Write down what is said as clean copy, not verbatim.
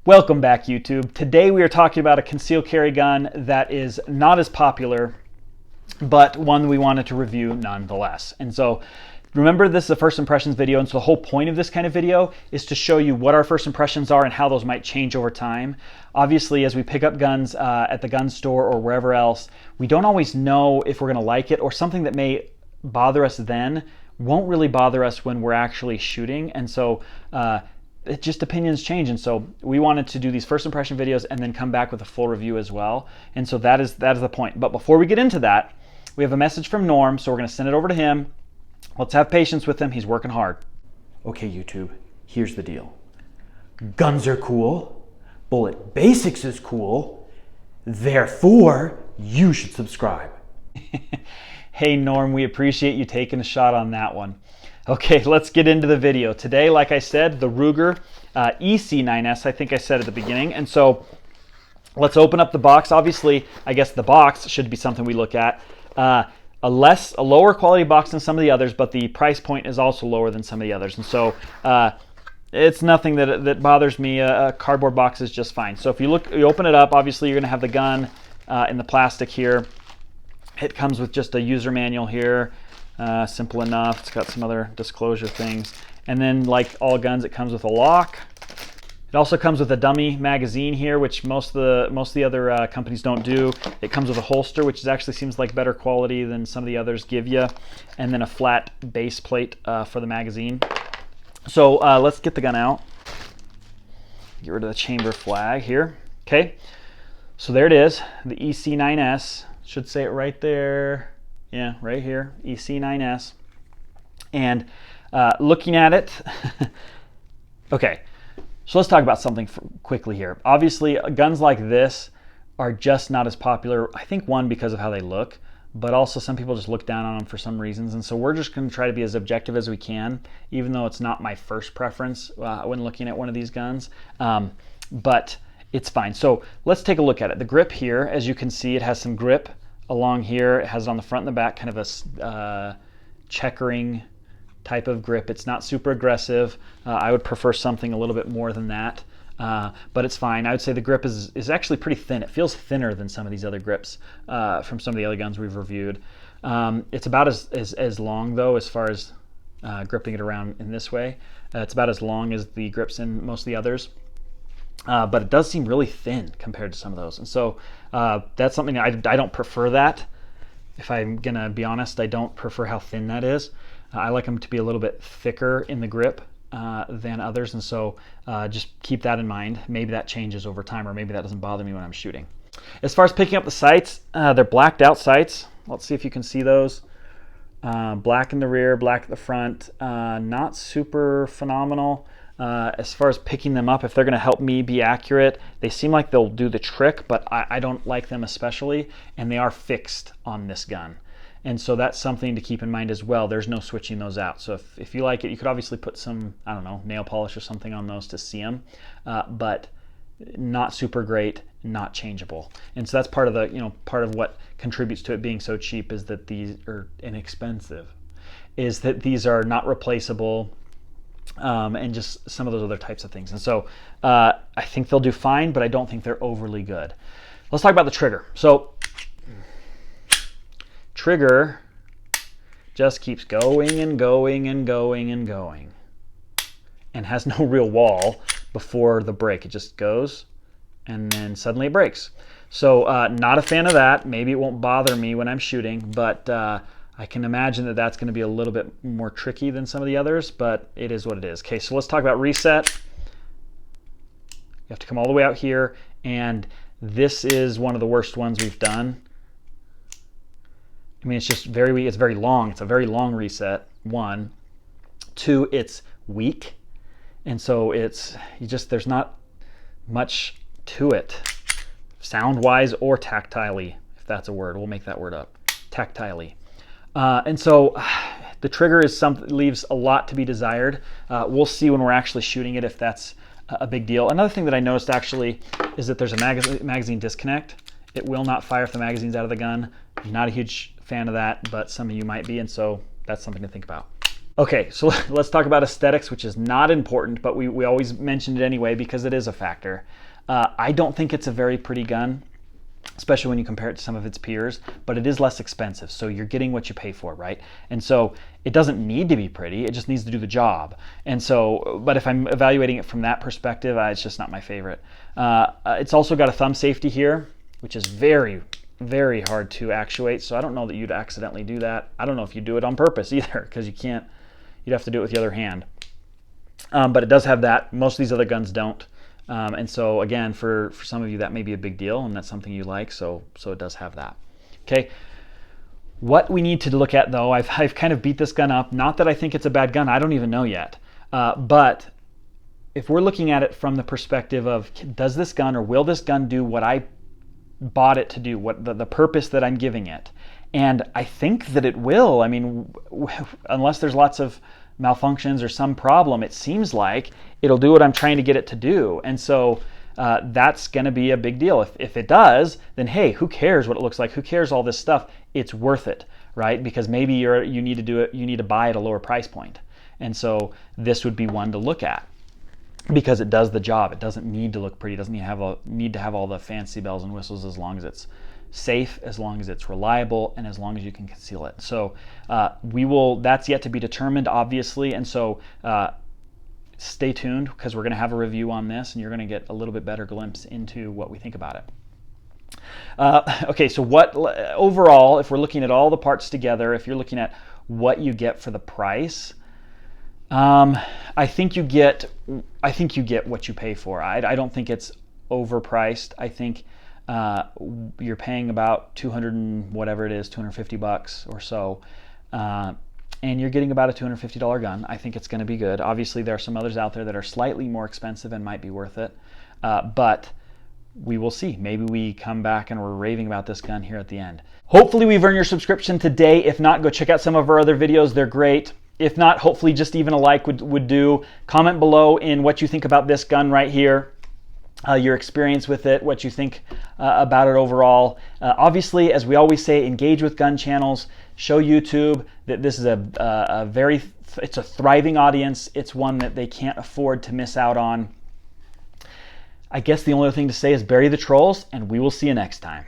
Welcome back, YouTube. Today we are talking about a concealed carry gun that is not as popular, but one we wanted to review nonetheless. And so remember, this is a first impressions video, and so the whole point of this kind of video is to show you what our first impressions are and how those might change over time. Obviously, as we pick up guns at the gun store or wherever else, we don't always know if we're going to like it, or something that may bother us then won't really bother us when we're actually shooting. And so it just opinions change, and so we wanted to do these first impression videos and then come back with a full review as well. And so that is the point. But before we get into that, we have a message from Norm, so we're going to send it over to him. Let's have patience with him. He's working hard. Okay, YouTube, here's the deal. Guns are cool. Bullet Basics is cool. Therefore, you should subscribe. Hey, Norm, we appreciate you taking a shot on that one. Okay, let's get into the video. Today, like I said, the Ruger EC9s, I think I said at the beginning. And so let's open up the box. Obviously, I guess the box should be something we look at. A lower quality box than some of the others, but the price point is also lower than some of the others. And so it's nothing that bothers me. A cardboard box is just fine. So if you open it up, obviously you're gonna have the gun in the plastic here. It comes with just a user manual here. Simple enough. It's got some other disclosure things. And then, like all guns, it comes with a lock. It also comes with a dummy magazine here, which most of the other companies don't do. It comes with a holster, which actually seems like better quality than some of the others give you. And then a flat base plate for the magazine. So let's get the gun out. Get rid of the chamber flag here. Okay. So there it is, the EC9s. Should say it right there. Yeah, right here, EC9s. And looking at it, okay, so let's talk about something quickly here. Obviously, guns like this are just not as popular, I think, one, because of how they look, but also some people just look down on them for some reasons. And so we're just going to try to be as objective as we can, even though it's not my first preference when looking at one of these guns. But it's fine. So let's take a look at it. The grip here, as you can see, it has some grip along here. It has it on the front and the back, kind of a checkering type of grip. It's not super aggressive. I would prefer something a little bit more than that, but it's fine. I would say the grip is actually pretty thin. It feels thinner than some of these other grips from some of the other guns we've reviewed. It's about as long, though, as far as gripping it around in this way. It's about as long as the grips in most of the others. But it does seem really thin compared to some of those. And so that's something I don't prefer that. If I'm going to be honest, I don't prefer how thin that is. I like them to be a little bit thicker in the grip than others. And so just keep that in mind. Maybe that changes over time, or maybe that doesn't bother me when I'm shooting. As far as picking up the sights, they're blacked out sights. Let's see if you can see those. Black in the rear, black at the front. Not super phenomenal. As far as picking them up, if they're going to help me be accurate, they seem like they'll do the trick, but I don't like them especially, and they are fixed on this gun. And so that's something to keep in mind as well. There's no switching those out. So if you like it, you could obviously put some, I don't know, nail polish or something on those to see them, but not super great, not changeable. And so that's part of the, part of what contributes to it being so cheap, is that these are inexpensive, is that these are not replaceable. And just some of those other types of things. And so I think they'll do fine, but I don't think they're overly good. Let's talk about the trigger. So trigger just keeps going and going and going and going, and has no real wall before the break. It just goes and then suddenly it breaks. So not a fan of that. Maybe it won't bother me when I'm shooting, but I can imagine that that's going to be a little bit more tricky than some of the others, but it is what it is. Okay, so let's talk about reset. You have to come all the way out here, and this is one of the worst ones we've done. I mean, it's very long. It's a very long reset, one. Two, it's weak, and so there's not much to it, sound-wise or tactilely, if that's a word. We'll make that word up, tactilely. And so the trigger leaves a lot to be desired. We'll see when we're actually shooting it if that's a big deal. Another thing that I noticed actually is that there's a magazine disconnect. It will not fire if the magazine's out of the gun. I'm not a huge fan of that, but some of you might be, and so that's something to think about. Okay, so let's talk about aesthetics, which is not important, but we always mention it anyway because it is a factor. I don't think it's a very pretty gun, especially when you compare it to some of its peers, but it is less expensive, so you're getting what you pay for, right? And so it doesn't need to be pretty, it just needs to do the job. And so, but if I'm evaluating it from that perspective, it's just not my favorite. It's also got a thumb safety here, which is very, very hard to actuate, so I don't know that you'd accidentally do that. I don't know if you do it on purpose either, because you can't, you'd have to do it with the other hand. But it does have that. Most of these other guns don't. And so again, for some of you, that may be a big deal, and that's something you like, so it does have that. Okay. What we need to look at, though, I've kind of beat this gun up. Not that I think it's a bad gun. I don't even know yet. But if we're looking at it from the perspective of, does this gun or will this gun do what I bought it to do, what the purpose that I'm giving it? And I think that it will. I mean, unless there's lots of malfunctions or some problem, it seems like it'll do what I'm trying to get it to do. And so that's going to be a big deal. If it does, then hey, who cares what it looks like? Who cares all this stuff? It's worth it, right? Because maybe you need to do it. You need to buy at a lower price point. And so this would be one to look at because it does the job. It doesn't need to look pretty. It doesn't need to have all the fancy bells and whistles, as long as it's safe, as long as it's reliable, and as long as you can conceal it. So that's yet to be determined, obviously, and so stay tuned, because we're going to have a review on this and you're going to get a little bit better glimpse into what we think about it. Okay, so overall, if we're looking at all the parts together, if you're looking at what you get for the price, I think you get what you pay for. I don't think it's overpriced. I think you're paying about 200 and whatever it is, $250 or so, and you're getting about a $250 gun. I think it's going to be good. Obviously, there are some others out there that are slightly more expensive and might be worth it, but we will see. Maybe we come back and we're raving about this gun here at the end. Hopefully, we've earned your subscription today. If not, go check out some of our other videos. They're great. If not, hopefully just even a like would do. Comment below in what you think about this gun right here. Your experience with it, what you think about it overall. Obviously, as we always say, engage with gun channels. Show YouTube that this is it's a thriving audience. It's one that they can't afford to miss out on. I guess the only thing to say is bury the trolls, and we will see you next time.